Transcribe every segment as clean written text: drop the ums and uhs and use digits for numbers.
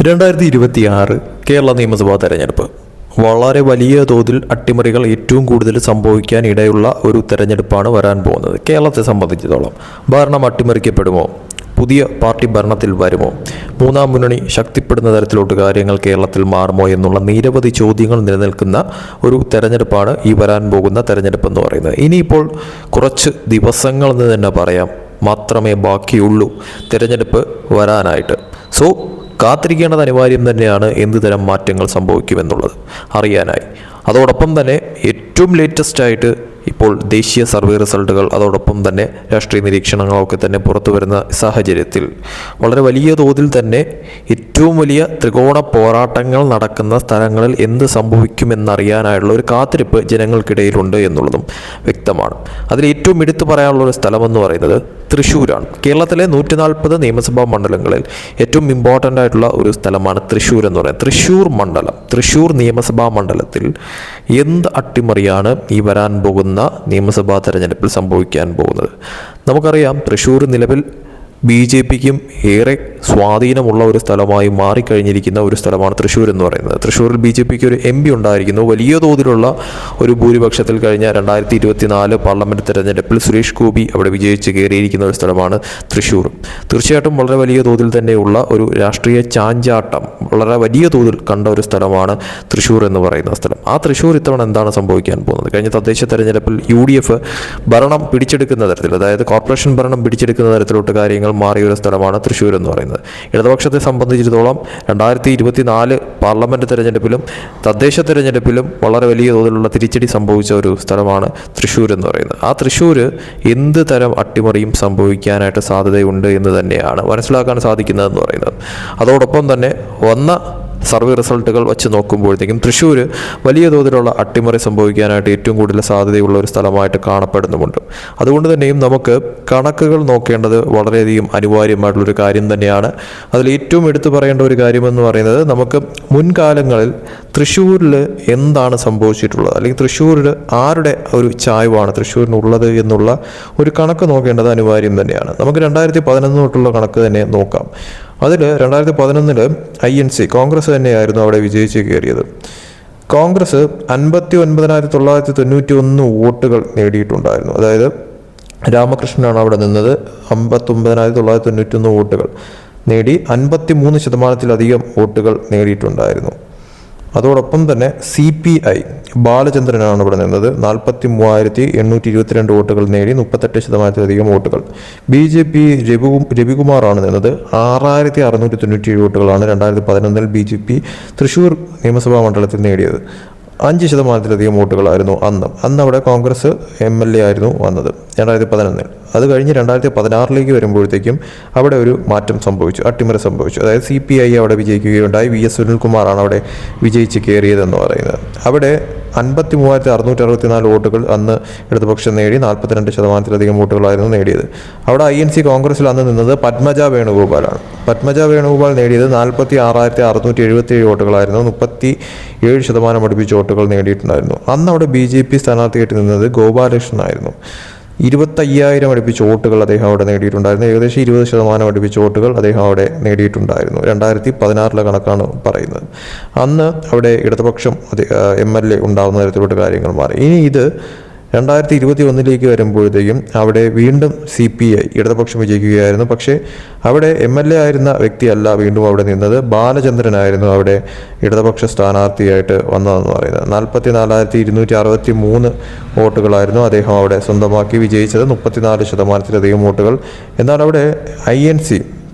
2026 കേരള നിയമസഭാ തെരഞ്ഞെടുപ്പ് വളരെ വലിയ തോതിൽ അട്ടിമറികൾ ഏറ്റവും കൂടുതൽ സംഭവിക്കാൻ ഇടയുള്ള ഒരു തെരഞ്ഞെടുപ്പാണ് വരാൻ പോകുന്നത്. കേരളത്തെ സംബന്ധിച്ചിടത്തോളം ഭരണം അട്ടിമറിക്കപ്പെടുമോ? പുതിയ പാർട്ടി ഭരണത്തിൽ വരുമോ? മൂന്നാം മുന്നണി ശക്തിപ്പെടുന്ന തരത്തിലോട്ട് കാര്യങ്ങൾ കേരളത്തിൽ മാറുമോ എന്നുള്ള നിരവധി ചോദ്യങ്ങൾ നിലനിൽക്കുന്ന ഒരു തെരഞ്ഞെടുപ്പാണ് ഈ വരാൻ പോകുന്ന തെരഞ്ഞെടുപ്പ് എന്ന് പറയുന്നത്. ഇനിയിപ്പോൾ കുറച്ച് ദിവസങ്ങൾ എന്ന് തന്നെ പറയാം മാത്രമേ ബാക്കിയുള്ളൂ തെരഞ്ഞെടുപ്പ് വരാനായിട്ട്. സോ കാത്തിരിക്കേണ്ടത് അനിവാര്യം തന്നെയാണ് എന്ത് തരം മാറ്റങ്ങൾ സംഭവിക്കുമെന്നുള്ളത് അറിയാനായി. അതോടൊപ്പം തന്നെ ഏറ്റവും ലേറ്റസ്റ്റായിട്ട് ഇപ്പോൾ ദേശീയ സർവേ റിസൾട്ടുകൾ, അതോടൊപ്പം തന്നെ രാഷ്ട്രീയ നിരീക്ഷണങ്ങളൊക്കെ തന്നെ പുറത്തു വരുന്ന സാഹചര്യത്തിൽ വളരെ വലിയ തോതിൽ തന്നെ ഏറ്റവും വലിയ ത്രികോണ പോരാട്ടങ്ങൾ നടക്കുന്ന സ്ഥലങ്ങളിൽ എന്ത് സംഭവിക്കുമെന്നറിയാനായുള്ള ഒരു കാത്തിരിപ്പ് ജനങ്ങൾക്കിടയിലുണ്ട് എന്നുള്ളതും വ്യക്തമാണ്. അതിൽ ഏറ്റവും എടുത്തു പറയാനുള്ള ഒരു സ്ഥലമെന്ന് പറയുന്നത് തൃശ്ശൂരാണ്. കേരളത്തിലെ 140 നിയമസഭാ മണ്ഡലങ്ങളിൽ ഏറ്റവും ഇമ്പോർട്ടൻ്റ് ആയിട്ടുള്ള ഒരു സ്ഥലമാണ് തൃശ്ശൂർ എന്ന് പറയുന്നത്. തൃശ്ശൂർ മണ്ഡലം, തൃശ്ശൂർ നിയമസഭാ മണ്ഡലത്തിൽ എന്ത് അട്ടിമറിയാണ് ഈ വരാൻ പോകുന്ന നിയമസഭാ തെരഞ്ഞെടുപ്പിൽ സംഭവിക്കാൻ പോകുന്നത്? നമുക്കറിയാം, തൃശ്ശൂർ നിലവിൽ BJPക്കും ഏറെ സ്വാധീനമുള്ള ഒരു സ്ഥലമായി മാറിക്കഴിഞ്ഞിരിക്കുന്ന ഒരു സ്ഥലമാണ് തൃശ്ശൂർ എന്ന് പറയുന്നത്. തൃശ്ശൂരിൽ BJPക്ക് ഒരു MP ഉണ്ടായിരിക്കുന്നു. വലിയ തോതിലുള്ള ഒരു ഭൂരിപക്ഷത്തിൽ കഴിഞ്ഞ 2024 പാർലമെൻറ്റ് തെരഞ്ഞെടുപ്പിൽ സുരേഷ് ഗോപി അവിടെ വിജയിച്ച് കയറിയിരിക്കുന്ന ഒരു സ്ഥലമാണ് തൃശ്ശൂർ. തീർച്ചയായിട്ടും വളരെ വലിയ തോതിൽ തന്നെയുള്ള ഒരു രാഷ്ട്രീയ ചാഞ്ചാട്ടം വളരെ വലിയ തോതിൽ കണ്ട ഒരു സ്ഥലമാണ് തൃശ്ശൂർ എന്ന് പറയുന്ന സ്ഥലം. ആ തൃശ്ശൂർ ഇത്തവണ എന്താണ് സംഭവിക്കാൻ പോകുന്നത്? കഴിഞ്ഞ തദ്ദേശ തെരഞ്ഞെടുപ്പിൽ UDF ഭരണം പിടിച്ചെടുക്കുന്ന തരത്തിൽ, അതായത് കോർപ്പറേഷൻ ഭരണം പിടിച്ചെടുക്കുന്ന തരത്തിലോട്ട് കാര്യങ്ങൾ മാറിയൊരു സ്ഥലമാണ് തൃശ്ശൂർ എന്ന് പറയുന്നത്. ഇടതുപക്ഷത്തെ സംബന്ധിച്ചിടത്തോളം 2024 പാർലമെൻറ്റ് തെരഞ്ഞെടുപ്പിലും തദ്ദേശ തെരഞ്ഞെടുപ്പിലും വളരെ വലിയ തോതിലുള്ള തിരിച്ചടി സംഭവിച്ച ഒരു സ്ഥലമാണ് തൃശ്ശൂർ എന്ന് പറയുന്നത്. ആ തൃശ്ശൂർ എന്ത് തരം അട്ടിമറിയും സംഭവിക്കാനായിട്ട് സാധ്യതയുണ്ട് എന്ന് തന്നെയാണ് മനസ്സിലാക്കാൻ സാധിക്കുന്നതെന്ന് പറയുന്നത്. അതോടൊപ്പം തന്നെ വന്ന സർവേ റിസൾട്ടുകൾ വെച്ച് നോക്കുമ്പോഴത്തേക്കും തൃശ്ശൂർ വലിയ തോതിലുള്ള അട്ടിമറി സംഭവിക്കാനായിട്ട് ഏറ്റവും കൂടുതൽ സാധ്യതയുള്ള ഒരു സ്ഥലമായിട്ട് കാണപ്പെടുന്നുമുണ്ട്. അതുകൊണ്ട് തന്നെയും നമുക്ക് കണക്കുകൾ നോക്കേണ്ടത് വളരെയധികം അനിവാര്യമായിട്ടുള്ളൊരു കാര്യം തന്നെയാണ്. അതിൽ ഏറ്റവും എടുത്തു പറയേണ്ട ഒരു കാര്യമെന്ന് പറയുന്നത്, നമുക്ക് മുൻകാലങ്ങളിൽ തൃശ്ശൂരിൽ എന്താണ് സംഭവിച്ചിട്ടുള്ളത്, അല്ലെങ്കിൽ തൃശ്ശൂരിൽ ആരുടെ ഒരു ചായ്വാണ് തൃശ്ശൂരിനുള്ളത് എന്നുള്ള ഒരു കണക്ക് നോക്കേണ്ടത് അനിവാര്യം തന്നെയാണ്. നമുക്ക് 2011 തൊട്ടുള്ള കണക്ക് തന്നെ നോക്കാം. അതിൽ 2011 INC കോൺഗ്രസ് തന്നെയായിരുന്നു അവിടെ വിജയിച്ച് കയറിയത്. കോൺഗ്രസ് 59,991 വോട്ടുകൾ നേടിയിട്ടുണ്ടായിരുന്നു. അതായത് രാമകൃഷ്ണനാണ് അവിടെ നിന്നത്. 59,991 വോട്ടുകൾ നേടി 53%-ലധികം വോട്ടുകൾ നേടിയിട്ടുണ്ടായിരുന്നു. അതോടൊപ്പം തന്നെ CPI ബാലചന്ദ്രനാണ് ഇവിടെ നിന്നത്. 43,822 വോട്ടുകൾ നേടി 38%-ലധികം വോട്ടുകൾ. BJP രവികുമാറാണ് നിന്നത്. 6,697 വോട്ടുകളാണ് 2011 BJP തൃശ്ശൂർ നിയമസഭാ മണ്ഡലത്തിൽ നേടിയത്. 5%-ലധികം വോട്ടുകളായിരുന്നു അന്ന് അവിടെ കോൺഗ്രസ് MLA ആയിരുന്നു വന്നത് 2011. അത് കഴിഞ്ഞ് 2016 വരുമ്പോഴത്തേക്കും അവിടെ ഒരു മാറ്റം സംഭവിച്ചു, അട്ടിമറി സംഭവിച്ചു. അതായത് CPI അവിടെ വിജയിക്കുകയുണ്ടായി. VS സുനിൽകുമാറാണ് അവിടെ വിജയിച്ച് കയറിയതെന്ന് പറയുന്നത്. അവിടെ 53,664 വോട്ടുകൾ അന്ന് ഇടതുപക്ഷം നേടി 42%-ലധികം വോട്ടുകളായിരുന്നു നേടിയത്. അവിടെ INC കോൺഗ്രസിൽ അന്ന് നിന്നത് പത്മജ വേണുഗോപാലാണ്. പത്മജ വേണുഗോപാൽ നേടിയത് 46,677 വോട്ടുകളായിരുന്നു. 37% അടുപ്പിച്ച് വോട്ടുകൾ നേടിയിട്ടുണ്ടായിരുന്നു. അന്ന് അവിടെ BJP സ്ഥാനാർത്ഥിയായിട്ട് നിന്നത് ഗോപാലകൃഷ്ണനായിരുന്നു. 25,000 അടുപ്പിച്ച് വോട്ടുകൾ അദ്ദേഹം അവിടെ നേടിയിട്ടുണ്ടായിരുന്നു. ഏകദേശം 20% അടുപ്പിച്ച് വോട്ടുകൾ അദ്ദേഹം അവിടെ നേടിയിട്ടുണ്ടായിരുന്നു. 2016 കണക്കാണ് പറയുന്നത്. അന്ന് അവിടെ ഇടതുപക്ഷം MLA ഉണ്ടാകുന്ന തരത്തിലോട്ട് കാര്യങ്ങൾ മാറി. ഇനി ഇത് 2021 വരുമ്പോഴത്തേക്കും അവിടെ വീണ്ടും CPI ഇടതുപക്ഷം വിജയിക്കുകയായിരുന്നു. പക്ഷേ അവിടെ MLA ആയിരുന്ന വ്യക്തിയല്ല വീണ്ടും അവിടെ നിന്നത്. ബാലചന്ദ്രനായിരുന്നു അവിടെ ഇടതുപക്ഷ സ്ഥാനാർത്ഥിയായിട്ട് വന്നതെന്ന് പറയുന്നത്. 44,263 വോട്ടുകളായിരുന്നു അദ്ദേഹം അവിടെ സ്വന്തമാക്കി വിജയിച്ചത്. 34%-ലധികം വോട്ടുകൾ. എന്നാൽ അവിടെ INC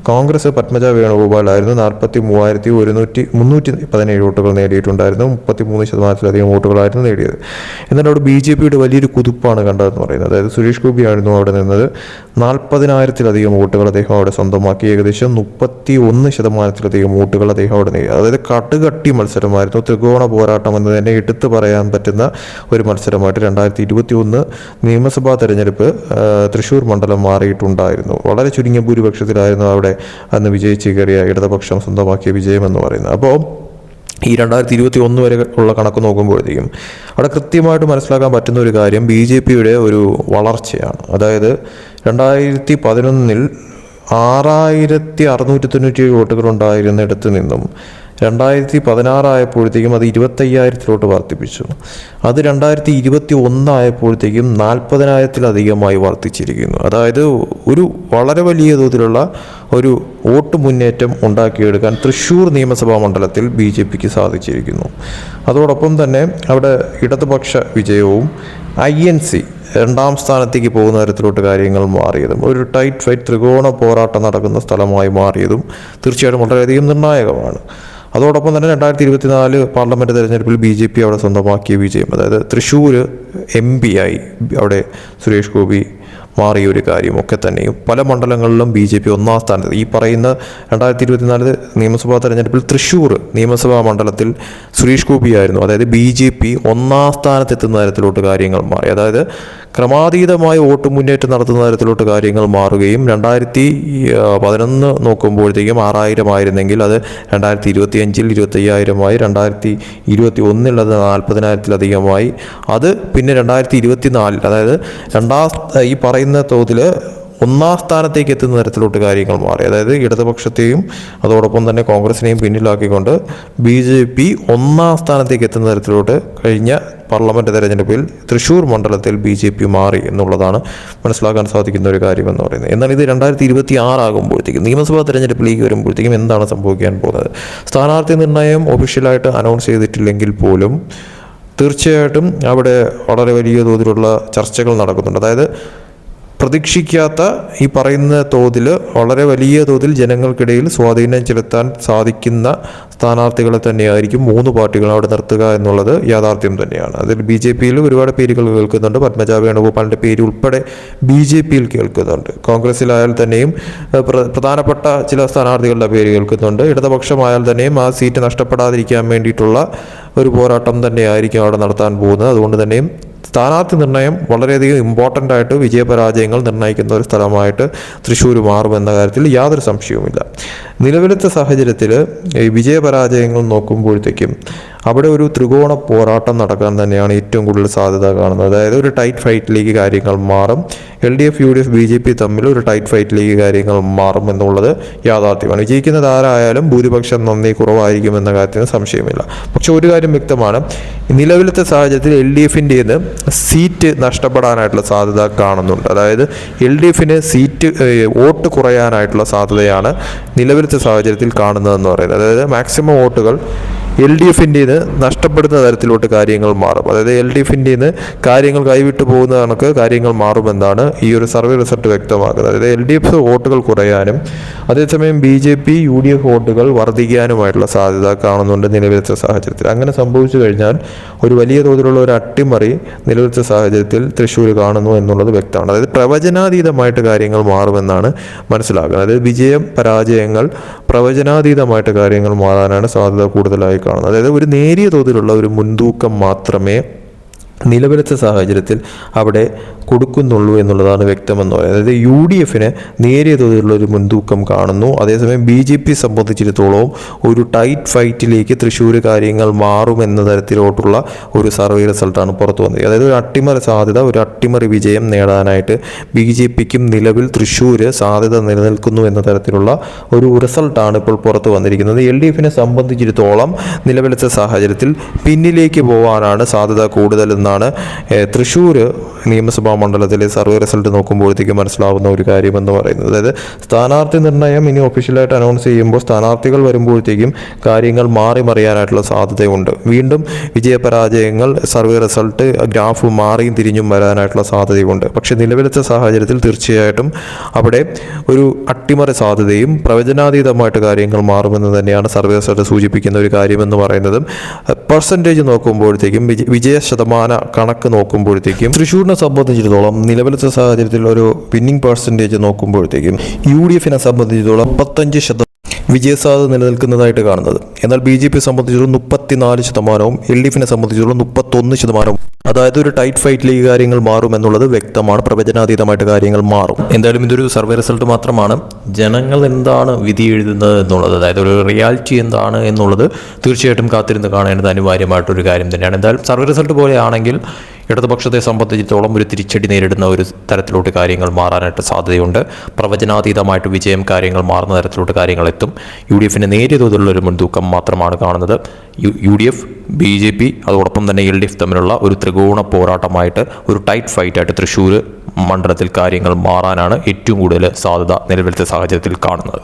കോൺഗ്രസ് പത്മജ വേണുഗോപാലായിരുന്നു. 43,317 വോട്ടുകൾ നേടിയിട്ടുണ്ടായിരുന്നു. 33%-ലധികം വോട്ടുകളായിരുന്നു നേടിയത്. എന്നാൽ അവിടെ BJPയുടെ വലിയൊരു കുതിപ്പാണ് കണ്ടതെന്ന് പറയുന്നത്. അതായത് സുരേഷ് ഗോപി ആയിരുന്നു അവിടെ നിന്നത്. 40,000-ലധികം വോട്ടുകൾ അദ്ദേഹം അവിടെ സ്വന്തമാക്കി. ഏകദേശം 31%-ലധികം വോട്ടുകൾ അദ്ദേഹം അവിടെ നേടി. അതായത് കട്ടുകട്ടി മത്സരമായിരുന്നു. ത്രികോണ പോരാട്ടം എന്ന് തന്നെ എടുത്തു പറയാൻ പറ്റുന്ന ഒരു മത്സരമായിട്ട് 2021 നിയമസഭാ തെരഞ്ഞെടുപ്പ് തൃശ്ശൂർ മണ്ഡലം മാറിയിട്ടുണ്ടായിരുന്നു. വളരെ ചുരുങ്ങിയ ഭൂരിപക്ഷത്തിലായിരുന്നു അവിടെ അന്ന് വിജയിച്ച് കയറിയ ഇടതുപക്ഷം സ്വന്തമാക്കിയ വിജയമെന്ന് പറയുന്നത്. അപ്പോൾ ഈ 2021 വരെ ഉള്ള കണക്ക് നോക്കുമ്പോഴത്തേക്കും അവിടെ കൃത്യമായിട്ട് മനസ്സിലാക്കാൻ പറ്റുന്ന ഒരു കാര്യം BJPയുടെ ഒരു വളർച്ചയാണ്. അതായത് 2011 6697 വോട്ടുകളുണ്ടായിരുന്നിടത്ത് നിന്നും 2016 ആയപ്പോഴത്തേക്കും അത് 25,000 വർദ്ധിപ്പിച്ചു. അത് 2021 ആയപ്പോഴത്തേക്കും 40,000-ലധികമായി വർദ്ധിച്ചിരിക്കുന്നു. അതായത് ഒരു വളരെ വലിയ തോതിലുള്ള ഒരു വോട്ട് മുന്നേറ്റം ഉണ്ടാക്കിയെടുക്കാൻ തൃശ്ശൂർ നിയമസഭാ മണ്ഡലത്തിൽ BJPക്ക് സാധിച്ചിരിക്കുന്നു. അതോടൊപ്പം തന്നെ അവിടെ ഇടതുപക്ഷ വിജയവും INC രണ്ടാം സ്ഥാനത്തേക്ക് പോകുന്ന തരത്തിലോട്ട് കാര്യങ്ങൾ മാറിയതും ഒരു ടൈറ്റ് ഫൈറ്റ് ത്രികോണ പോരാട്ടം നടക്കുന്ന സ്ഥലമായി മാറിയതും തീർച്ചയായിട്ടും വളരെയധികം നിർണായകമാണ്. അതോടൊപ്പം തന്നെ 2024 പാർലമെൻറ്റ് തെരഞ്ഞെടുപ്പിൽ BJP അവിടെ സ്വന്തമാക്കിയ വിജയം, അതായത് തൃശ്ശൂർ MP ആയി അവിടെ സുരേഷ് ഗോപി മാറിയ ഒരു കാര്യമൊക്കെ തന്നെയും പല മണ്ഡലങ്ങളിലും BJP ഒന്നാം സ്ഥാനത്ത്. ഈ പറയുന്ന 2024 നിയമസഭാ തെരഞ്ഞെടുപ്പിൽ തൃശ്ശൂർ നിയമസഭാ മണ്ഡലത്തിൽ സുരേഷ് ഗോപിയായിരുന്നു, അതായത് BJP ഒന്നാം സ്ഥാനത്തെത്തുന്ന തരത്തിലോട്ട് കാര്യങ്ങൾ മാറി. അതായത് ക്രമാതീതമായ വോട്ട് മുന്നേറ്റം നടത്തുന്ന തരത്തിലോട്ട് കാര്യങ്ങൾ മാറുകയും 2011 നോക്കുമ്പോഴത്തേക്കും 6,000 ആയിരുന്നെങ്കിൽ അത് 2025-ൽ 25,000-മായി, 2021-ൽ അത് 40,000-ലധികമായി, അത് പിന്നെ 2024 അതായത് ഈ പറയുന്ന തോതിൽ ഒന്നാം സ്ഥാനത്തേക്ക് എത്തുന്ന തരത്തിലോട്ട് കാര്യങ്ങൾ മാറി. അതായത് ഇടതുപക്ഷത്തെയും അതോടൊപ്പം തന്നെ കോൺഗ്രസിനെയും പിന്നിലാക്കിക്കൊണ്ട് BJP ഒന്നാം സ്ഥാനത്തേക്ക് എത്തുന്ന തരത്തിലോട്ട് കഴിഞ്ഞ പാർലമെൻറ്റ് തെരഞ്ഞെടുപ്പിൽ തൃശ്ശൂർ മണ്ഡലത്തിൽ BJP മാറി എന്നുള്ളതാണ് മനസ്സിലാക്കാൻ സാധിക്കുന്ന ഒരു കാര്യമെന്ന് പറയുന്നത്. എന്നാൽ ഇത് 2026 ആകുമ്പോഴത്തേക്കും നിയമസഭാ തെരഞ്ഞെടുപ്പിലേക്ക് വരുമ്പോഴത്തേക്കും എന്താണ് സംഭവിക്കാൻ പോകുന്നത്? സ്ഥാനാർത്ഥി നിർണയം ഒഫീഷ്യലായിട്ട് അനൗൺസ് ചെയ്തിട്ടില്ലെങ്കിൽ പോലും തീർച്ചയായിട്ടും അവിടെ വളരെ വലിയ തോതിലുള്ള ചർച്ചകൾ നടക്കുന്നുണ്ട്. അതായത് പ്രതീക്ഷിക്കാത്ത ഈ പറയുന്ന തോതിൽ വളരെ വലിയ തോതിൽ ജനങ്ങൾക്കിടയിൽ സ്വാധീനം ചെലുത്താൻ സാധിക്കുന്ന സ്ഥാനാർത്ഥികളെ തന്നെയായിരിക്കും 3 പാർട്ടികൾ അവിടെ നിർത്തുക എന്നുള്ളത് യാഥാർത്ഥ്യം തന്നെയാണ്. അതിൽ BJPയിൽ ഒരുപാട് പേരുകൾ കേൾക്കുന്നുണ്ട്. പത്മജ വേണുഗോപാലിൻ്റെ പേര് ഉൾപ്പെടെ BJPയിൽ കേൾക്കുന്നുണ്ട്. കോൺഗ്രസിലായാൽ തന്നെയും പ്രധാനപ്പെട്ട ചില സ്ഥാനാർത്ഥികളുടെ പേര് കേൾക്കുന്നുണ്ട്. ഇടതുപക്ഷമായാൽ തന്നെയും ആ സീറ്റ് നഷ്ടപ്പെടാതിരിക്കാൻ വേണ്ടിയിട്ടുള്ള ഒരു പോരാട്ടം തന്നെയായിരിക്കും അവിടെ നടത്താൻ പോകുന്നത്. അതുകൊണ്ട് തന്നെയും സ്ഥാനാർത്ഥി നിർണയം വളരെയധികം ഇമ്പോർട്ടൻ്റ് ആയിട്ട് വിജയപരാജയങ്ങൾ നിർണ്ണയിക്കുന്ന ഒരു സ്ഥലമായിട്ട് തൃശ്ശൂർ മാറുമെന്ന കാര്യത്തിൽ യാതൊരു സംശയവുമില്ല. നിലവിലത്തെ സാഹചര്യത്തിൽ ഈ വിജയപരാജയങ്ങൾ നോക്കുമ്പോഴത്തേക്കും അവിടെ ഒരു ത്രികോണ പോരാട്ടം നടക്കാൻ തന്നെയാണ് ഏറ്റവും കൂടുതൽ സാധ്യത കാണുന്നത്. അതായത് ഒരു ടൈറ്റ് ഫൈറ്റിലേക്ക് കാര്യങ്ങൾ മാറും. LDF UDF BJP തമ്മിൽ ഒരു ടൈറ്റ് ഫൈറ്റിലേക്ക് കാര്യങ്ങൾ മാറും എന്നുള്ളത് യാഥാർത്ഥ്യമാണ്. വിജയിക്കുന്നത് ആരായാലും ഭൂരിപക്ഷം നന്നേ കുറവായിരിക്കുമെന്ന കാര്യത്തിന് സംശയമില്ല. പക്ഷെ ഒരു കാര്യം വ്യക്തമാണ്, നിലവിലത്തെ സാഹചര്യത്തിൽ LDFൻ്റേത് സീറ്റ് നഷ്ടപ്പെടാനായിട്ടുള്ള സാധ്യത കാണുന്നുണ്ട്. അതായത് LDFന് വോട്ട് കുറയാനായിട്ടുള്ള സാധ്യതയാണ് നിലവിലത്തെ സാഹചര്യത്തിൽ കാണുന്നതെന്ന് പറയുന്നത്. അതായത് മാക്സിമം വോട്ടുകൾ LDFൻ്റേത് നഷ്ടപ്പെടുന്ന തരത്തിലോട്ട് കാര്യങ്ങൾ മാറും. അതായത് LDFൻ്റേത് കാര്യങ്ങൾ കൈവിട്ടു പോകുന്ന കണക്ക് കാര്യങ്ങൾ മാറുമെന്നാണ് ഈ ഒരു സർവേ റിസൾട്ട് വ്യക്തമാക്കുന്നത്. അതായത് LDF വോട്ടുകൾ കുറയാനും അതേസമയം BJP UDF വോട്ടുകൾ വർദ്ധിക്കാനുമായിട്ടുള്ള സാധ്യത കാണുന്നുണ്ട് നിലവിലത്തെ സാഹചര്യത്തിൽ. അങ്ങനെ സംഭവിച്ചു കഴിഞ്ഞാൽ ഒരു വലിയ തോതിലുള്ള ഒരു അട്ടിമറി നിലവിലത്തെ സാഹചര്യത്തിൽ തൃശ്ശൂർ കാണുന്നു എന്നുള്ളത് വ്യക്തമാണ്. അതായത് പ്രവചനാതീതമായിട്ട് കാര്യങ്ങൾ മാറുമെന്നാണ് മനസ്സിലാക്കുന്നത്. അതായത് വിജയം പരാജയങ്ങൾ പ്രവചനാതീതമായിട്ട് കാര്യങ്ങൾ മാറാനാണ് സാധ്യത കൂടുതലായി കാണുന്നത്. അതായത് ഒരു നേരിയ തോതിലുള്ള ഒരു മുൻതൂക്കം മാത്രമേ നിലവിലത്തെ സാഹചര്യത്തിൽ അവിടെ കൊടുക്കുന്നുള്ളൂ എന്നുള്ളതാണ് വ്യക്തമെന്ന് പറയുന്നത്. അതായത് UDFന് നേരിയ തോതിലുള്ള ഒരു മുൻതൂക്കം കാണുന്നു. അതേസമയം BJP സംബന്ധിച്ചിടത്തോളം ഒരു ടൈറ്റ് ഫൈറ്റിലേക്ക് തൃശ്ശൂർ കാര്യങ്ങൾ മാറുമെന്ന തരത്തിലോട്ടുള്ള ഒരു സർവേ റിസൾട്ടാണ് പുറത്തു വന്നത്. അതായത് ഒരു അട്ടിമറി സാധ്യത, ഒരു അട്ടിമറി വിജയം നേടാനായിട്ട് BJPക്കും നിലവിൽ തൃശ്ശൂർ സാധ്യത നിലനിൽക്കുന്നു എന്ന തരത്തിലുള്ള ഒരു റിസൾട്ടാണ് ഇപ്പോൾ പുറത്തു വന്നിരിക്കുന്നത്. LDFനെ സംബന്ധിച്ചിടത്തോളം നിലവിലത്തെ സാഹചര്യത്തിൽ പിന്നിലേക്ക് പോകാനാണ് സാധ്യത കൂടുതലെന്നാണ് തൃശ്ശൂർ നിയമസഭാ മണ്ഡലത്തിലെ സർവേ റിസൾട്ട് നോക്കുമ്പോഴത്തേക്ക് മനസ്സിലാവുന്ന ഒരു കാര്യമെന്ന് പറയുന്നത്. അതായത് സ്ഥാനാർത്ഥി നിർണയം ഇനി ഒഫീഷ്യലായിട്ട് അനൗൺസ് ചെയ്യുമ്പോൾ സ്ഥാനാർത്ഥികൾ വരുമ്പോഴത്തേക്കും കാര്യങ്ങൾ മാറി മറിയാനായിട്ടുള്ള സാധ്യതയുണ്ട്. വീണ്ടും വിജയപരാജയങ്ങൾ സർവേ റിസൾട്ട് ഗ്രാഫ് മാറിയും തിരിഞ്ഞും വരാനായിട്ടുള്ള സാധ്യതയുണ്ട്. പക്ഷേ നിലവിലത്തെ സാഹചര്യത്തിൽ തീർച്ചയായിട്ടും അവിടെ ഒരു അട്ടിമറി സാധ്യതയും പ്രവചനാതീതമായിട്ട് കാര്യങ്ങൾ മാറുമെന്ന് തന്നെയാണ് സർവേ റിസൾട്ട് സൂചിപ്പിക്കുന്ന ഒരു കാര്യമെന്ന് പറയുന്നതും. പെർസെൻറ്റേജ് നോക്കുമ്പോഴത്തേക്കും വിജയ ശതമാന കണക്ക് നോക്കുമ്പോഴത്തേക്കും തൃശ്ശൂരിനെ സംബന്ധിച്ചിടത്തോളം നിലവിലത്തെ സാഹചര്യത്തിൽ ഒരു വിന്നിംഗ് പെർസെൻറ്റേജ് നോക്കുമ്പോഴത്തേക്കും UDFനെ സംബന്ധിച്ചിടത്തോളം 55% വിജയസാധ്യത നിലനിൽക്കുന്നതായിട്ട് കാണുന്നത്. എന്നാൽ BJP സംബന്ധിച്ചിടത്തോളം 34%, LDFനെ സംബന്ധിച്ചിടത്തോളം 31%. അതായത് ഒരു ടൈറ്റ് ഫൈറ്റിൽ ഈ കാര്യങ്ങൾ മാറും എന്നുള്ളത് വ്യക്തമാണ്. പ്രവചനാതീതമായിട്ട് കാര്യങ്ങൾ മാറും. എന്തായാലും ഇതൊരു സർവേ റിസൾട്ട് മാത്രമാണ്. ജനങ്ങൾ എന്താണ് വിധി എഴുതുന്നത് എന്നുള്ളത്, അതായത് ഒരു റിയാലിറ്റി എന്താണ് എന്നുള്ളത് തീർച്ചയായിട്ടും കാത്തിരുന്ന് കാണേണ്ടത് അനിവാര്യമായിട്ടൊരു കാര്യം തന്നെയാണ്. എന്തായാലും സർവേ റിസൾട്ട് പോലെയാണെങ്കിൽ ഇടതുപക്ഷത്തെ സംബന്ധിച്ചിടത്തോളം ഒരു തിരിച്ചടി നേരിടുന്ന ഒരു തരത്തിലോട്ട് കാര്യങ്ങൾ മാറാനായിട്ട് സാധ്യതയുണ്ട്. പ്രവചനാതീതമായിട്ട് വിജയം കാര്യങ്ങൾ മാറുന്ന തരത്തിലോട്ട് കാര്യങ്ങൾ എത്തും. UDFിന് നേരിയ തോതിലുള്ള ഒരു മുൻതൂക്കം മാത്രമാണ് കാണുന്നത്. UDF, BJP അതോടൊപ്പം തന്നെ LDF തമ്മിലുള്ള ഒരു ത്രികോണ പോരാട്ടമായിട്ട്, ഒരു ടൈറ്റ് ഫൈറ്റായിട്ട് തൃശ്ശൂർ മണ്ഡലത്തിൽ കാര്യങ്ങൾ മാറാനാണ് ഏറ്റവും കൂടുതൽ സാധ്യത നിലവിലത്തെ സാഹചര്യത്തിൽ കാണുന്നത്.